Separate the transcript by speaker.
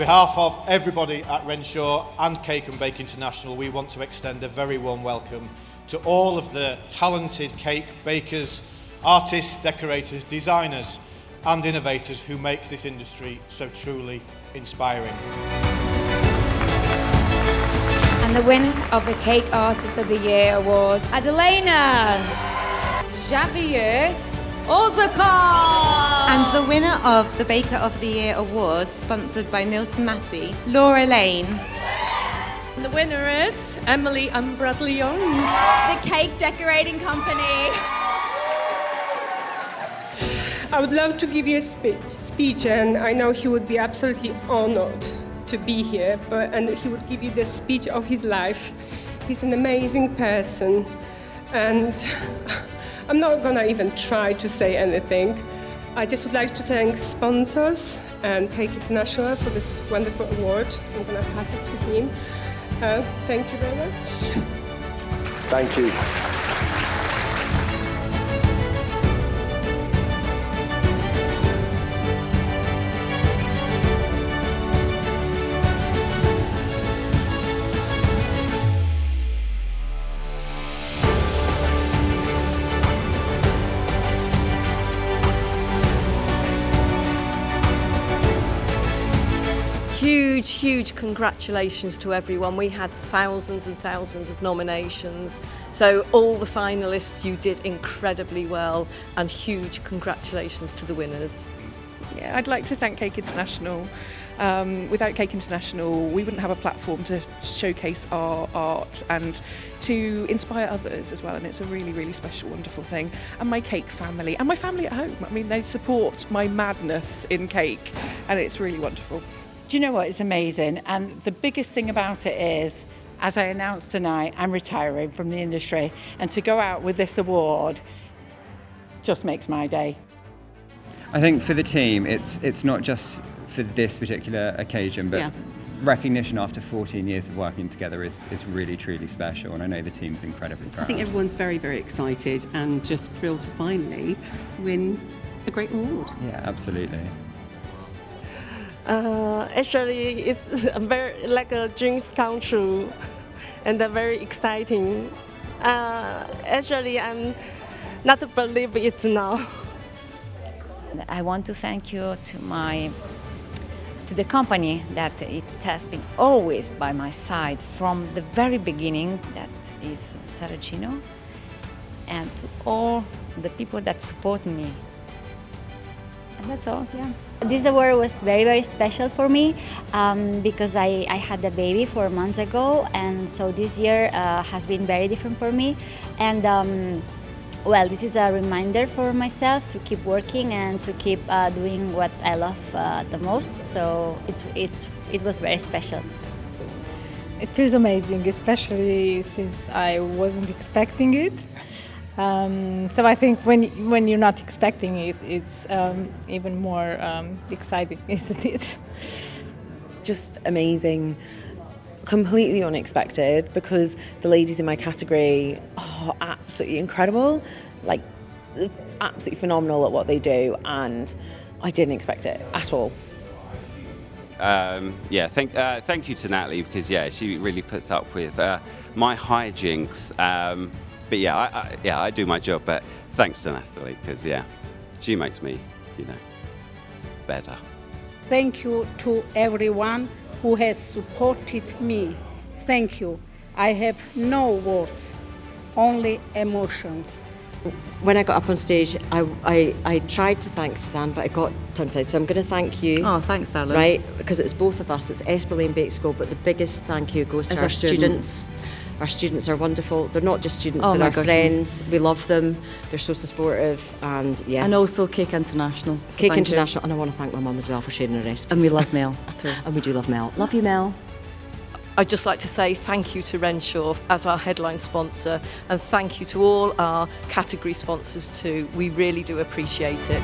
Speaker 1: behalf of everybody at Renshaw and Cake and Bake International, we want to extend a very warm welcome to all of the talented cake bakers, artists, decorators, designers and innovators who make this industry so truly inspiring.
Speaker 2: And the winner of the Cake Artist of the Year award, Adelina Javier Ozakar.
Speaker 3: And the winner of the Baker of the Year award, sponsored by Nielsen Massey, Laura Lane.
Speaker 4: And the winner is Emily and Bradley Young.
Speaker 2: The Cake Decorating Company.
Speaker 5: I would love to give you a speech, and I know he would be absolutely honored to be here, and he would give you the speech of his life. He's an amazing person, and I'm not gonna even try to say anything. I just would like to thank sponsors and Cake International for this wonderful award. I'm gonna pass it to him. Thank you very much.
Speaker 6: Thank you.
Speaker 7: Huge congratulations to everyone. We had thousands and thousands of nominations, so all the finalists, you did incredibly well, and huge congratulations to the winners.
Speaker 8: Yeah, I'd like to thank Cake International. Without Cake International, we wouldn't have a platform to showcase our art and to inspire others as well, and it's a really special, wonderful thing. And my cake family, and my family at home, I mean, they support my madness in cake, and it's really wonderful.
Speaker 9: Do you know what? It's amazing. And the biggest thing about it is, as I announced tonight, I'm retiring from the industry. And to go out with this award just makes my day.
Speaker 10: I think for the team, it's not just for this particular occasion, but recognition after 14 years of working together is really, truly special. And I know the team's incredibly proud.
Speaker 11: I think everyone's very excited and just thrilled to finally win a great award.
Speaker 10: Yeah, absolutely.
Speaker 12: Actually, it's very like a dreams come true, and very exciting. Actually, I'm not believe it now.
Speaker 2: I want to thank you to the company that it has been always by my side from the very beginning. That is Saracino, and to all the people that support me. And that's all. Yeah.
Speaker 13: This award was very special for me because I had a baby 4 months ago, and so this year has been very different for me. And well, this is a reminder for myself to keep working and to keep doing what I love the most. So it was very special.
Speaker 14: It feels amazing, especially since I wasn't expecting it. So I think when you're not expecting it, it's even more exciting, isn't it?
Speaker 7: Just amazing, completely unexpected, because the ladies in my category are absolutely incredible, like absolutely phenomenal at what they do, and I didn't expect it at all.
Speaker 15: Thank you to Natalie, because she really puts up with my hijinks. But I do my job, but thanks to Natalie, because she makes me, better.
Speaker 16: Thank you to everyone who has supported me. Thank you. I have no words, only emotions.
Speaker 17: When I got up on stage, I tried to thank Suzanne, but I got tongue-tied, so I'm going to thank you.
Speaker 18: Oh, thanks, darling.
Speaker 17: Right, because it's both of us. It's Esperlane Bake School, but the biggest thank you goes to our students. Our students are wonderful. They're not just students, they're our friends. We love them. They're so supportive, and
Speaker 18: And also Cake International. So
Speaker 17: Cake International, and I want to thank my mum as well for sharing her recipes.
Speaker 18: And we love Mel too.
Speaker 17: And we do love Mel. Love you, Mel.
Speaker 7: I'd just like to say thank you to Renshaw as our headline sponsor, and thank you to all our category sponsors too. We really do appreciate it.